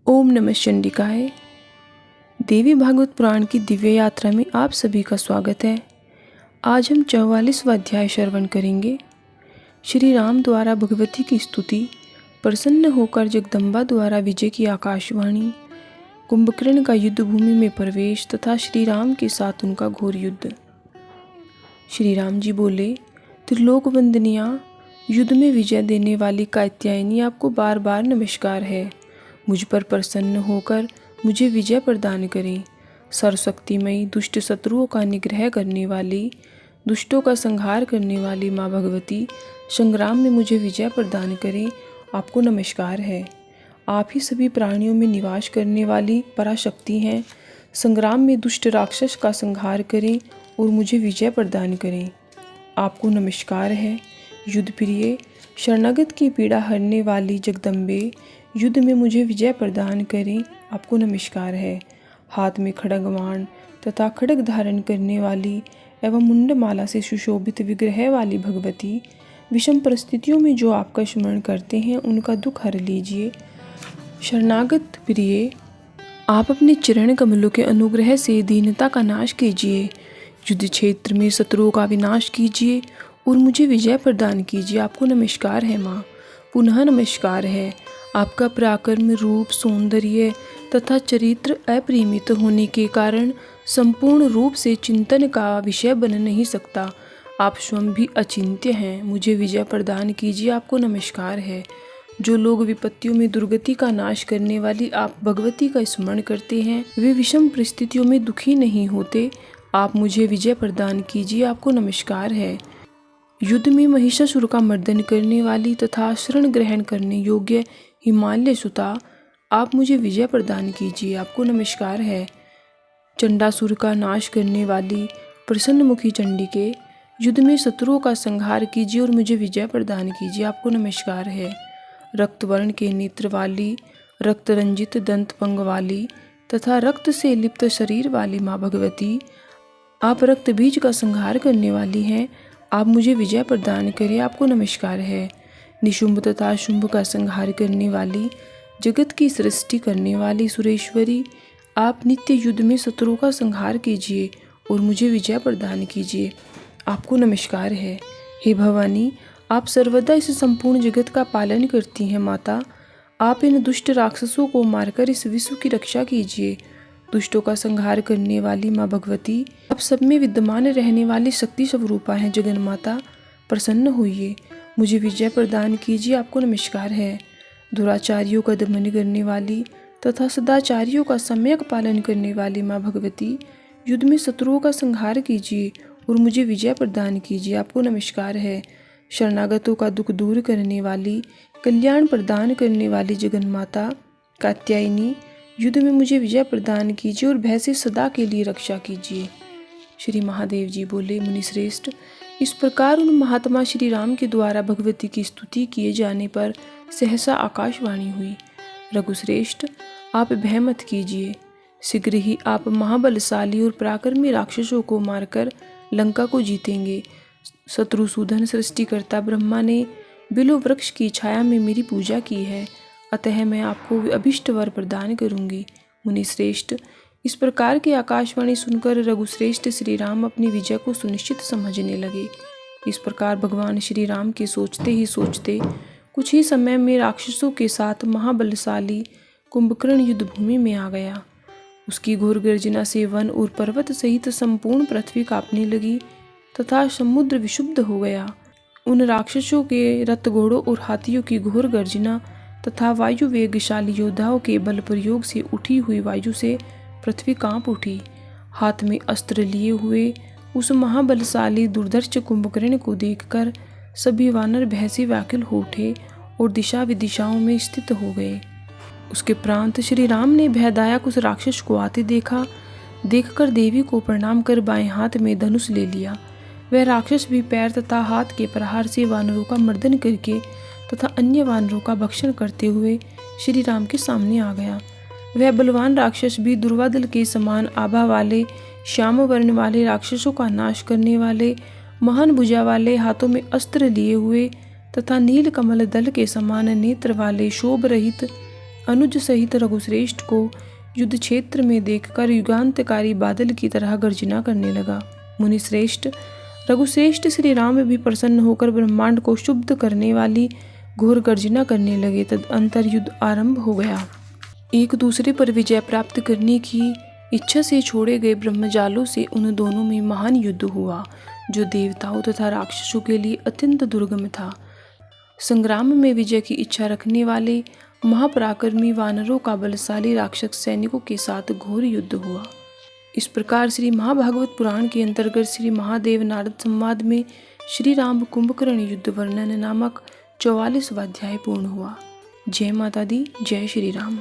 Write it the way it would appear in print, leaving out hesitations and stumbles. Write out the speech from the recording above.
ओम नमः चंडिकाय। देवी भागवत पुराण की दिव्य यात्रा में आप सभी का स्वागत है। आज हम 44वां अध्याय श्रवण करेंगे। श्री राम द्वारा भगवती की स्तुति, प्रसन्न होकर जगदम्बा द्वारा विजय की आकाशवाणी, कुंभकर्ण का युद्ध भूमि में प्रवेश तथा श्री राम के साथ उनका घोर युद्ध। श्री राम जी बोले, त्रिलोक वंदनिया, युद्ध में विजय देने वाली कात्यायनी, आपको बार बार नमस्कार है। मुझ पर प्रसन्न होकर मुझे विजय प्रदान करें। सर्वशक्तिमयी, दुष्ट शत्रुओं का निग्रह करने वाली, दुष्टों का संहार करने वाली माँ भगवती, संग्राम में मुझे विजय प्रदान करें। आपको नमस्कार है। आप ही सभी प्राणियों में निवास करने वाली पराशक्ति हैं। संग्राम में दुष्ट राक्षस का संहार करें और मुझे विजय प्रदान करें। आपको नमस्कार है। युद्ध प्रिय, शरणागत की पीड़ा हरने वाली जगदम्बे, युद्ध में मुझे विजय प्रदान करें। आपको नमस्कार है। हाथ में खड्गवाण तथा खड्ग धारण करने वाली एवं मुंडमाला से सुशोभित विग्रह वाली भगवती, विषम परिस्थितियों में जो आपका स्मरण करते हैं उनका दुख हर लीजिए। शरणागत प्रिय, आप अपने चरण कमलों के अनुग्रह से दीनता का नाश कीजिए। युद्ध क्षेत्र में शत्रुओं का विनाश कीजिए और मुझे विजय प्रदान कीजिए। आपको नमस्कार है माँ। पुनः नमस्कार है। आपका पराक्रम, रूप, सौंदर्य तथा चरित्र अपरिमित होने के कारण संपूर्ण रूप से चिंतन का विषय बन नहीं सकता। आप स्वयं भी अचिंत्य हैं। मुझे विजय प्रदान कीजिए। आपको नमस्कार है। जो लोग विपत्तियों में दुर्गति का नाश करने वाली आप भगवती का स्मरण करते हैं, वे विषम परिस्थितियों में दुखी नहीं होते। आप मुझे विजय प्रदान कीजिए। आपको नमस्कार है। युद्ध में महिषासुर का मर्दन करने वाली तथा शरण ग्रहण करने योग्य हिमालय सुता, आप मुझे विजय प्रदान कीजिए। आपको नमस्कार है। चंडासुर का नाश करने वाली प्रसन्नमुखी चंडिके, युद्ध में शत्रुओं का संहार कीजिए और मुझे विजय प्रदान कीजिए। आपको नमस्कार है। रक्तवर्ण के नेत्र वाली, रक्त रंजित दंत पंग वाली तथा रक्त से लिप्त शरीर वाली माँ भगवती, आप रक्त बीज का संहार करने वाली हैं। आप मुझे विजय प्रदान करें। आपको नमस्कार है। निशुंभ तथा शुंभ का संहार करने वाली, जगत की सृष्टि करने वाली सुरेश्वरी, आप नित्य युद्ध में शत्रुओं का संहार कीजिए और मुझे विजय प्रदान कीजिए। आपको नमस्कार है। हे भवानी, आप सर्वदा इस संपूर्ण जगत का पालन करती हैं माता। आप इन दुष्ट राक्षसों को मारकर इस विश्व की रक्षा कीजिए। दुष्टों का संहार करने वाली माँ भगवती, आप सब में विद्यमान रहने वाली शक्ति स्वरूपा हैं। जगन माता, प्रसन्न होइए, मुझे विजय प्रदान कीजिए। आपको नमस्कार है। दुराचारियों का दमन करने वाली तथा सदाचारियों का सम्यक पालन करने वाली माँ भगवती, युद्ध में शत्रुओं का संहार कीजिए और मुझे विजय प्रदान कीजिए। आपको नमस्कार है। शरणागतों का दुख दूर करने वाली, कल्याण प्रदान करने वाली जगन माता कात्यायनी, युद्ध में मुझे विजय प्रदान कीजिए और भय से सदा के लिए रक्षा कीजिए। श्री महादेव जी बोले, मुनिश्रेष्ठ, इस प्रकार उन महात्मा श्री राम के द्वारा भगवती की स्तुति किए जाने पर सहसा आकाशवाणी हुई। रघुश्रेष्ठ, आप भय मत कीजिए। शीघ्र ही आप महाबलशाली और पराक्रमी राक्षसों को मारकर लंका को जीतेंगे। शत्रुसूदन सृष्टिकर्ता ब्रह्मा ने बिलो वृक्ष की छाया में मेरी पूजा की है, अतः मैं आपको अभिष्ट वर प्रदान करूंगी। मुनिश्रेष्ठ, इस प्रकार की आकाशवाणी सुनकर रघुश्रेष्ठ श्री राम अपनी विजय को सुनिश्चित समझने लगे। इस प्रकार भगवान श्री राम के सोचते ही सोचते कुछ ही समय में राक्षसों के साथ महाबलशाली कुंभकर्ण युद्ध भूमि में आ गया। उसकी घोर गर्जना से वन और पर्वत सहित संपूर्ण पृथ्वी कांपने लगी तथा समुद्र विशुद्ध हो गया। उन राक्षसों के रथ, घोड़ों और हाथियों की घोर गर्जना तथा वायु वेगशाली योद्धाओं के बल प्रयोग से उठी हुई वायु से पृथ्वी कांप उठी। हाथ में अस्त्र लिए हुए उस महाबलशाली दुर्धर्ष कुंभकर्ण को देखकर सभी वानर भय से व्याकुल हो उठे और दिशा विदिशाओं में स्थित हो गए। उसके प्रांत श्री राम ने भयदायक उस राक्षस को आते देखकर देवी को प्रणाम कर बाएं हाथ में धनुष ले लिया। वह राक्षस भी पैर तथा हाथ के प्रहार से वानरों का मर्दन करके तथा अन्य वानरों का भक्षण करते हुए श्री राम के सामने आ गया। वह बलवान राक्षस भी दुर्वादल के समान आभा वाले, श्याम वर्ण वाले राक्षसों का नाश करने वाले, महान भुजा वाले, हाथों में अस्त्र लिए हुए तथा नील कमल दल के समान नेत्र वाले, शोभ रहित अनुज सहित रघुश्रेष्ठ को युद्ध क्षेत्र में देखकर युगांतकारी बादल की तरह गर्जना करने लगा। मुनिश्रेष्ठ रघुश्रेष्ठ श्री राम में भी प्रसन्न होकर ब्रह्मांड को शुद्ध करने वाली घोर गर्जना करने लगे। तदंतर युद्ध आरंभ हो गया। एक दूसरे पर विजय प्राप्त करने की इच्छा से छोड़े गए ब्रह्मजालों से उन दोनों में महान युद्ध हुआ, जो देवताओं तथा राक्षसों के लिए अत्यंत दुर्गम था। संग्राम में विजय की इच्छा रखने वाले महापराक्रमी वानरों का बलशाली राक्षस सैनिकों के साथ घोर युद्ध हुआ। इस प्रकार श्री महाभागवत पुराण के अंतर्गत श्री महादेव नारद संवाद में श्री राम कुंभकर्ण युद्ध वर्णन नामक 44वां अध्याय पूर्ण हुआ। जय माता दी, जय श्री राम।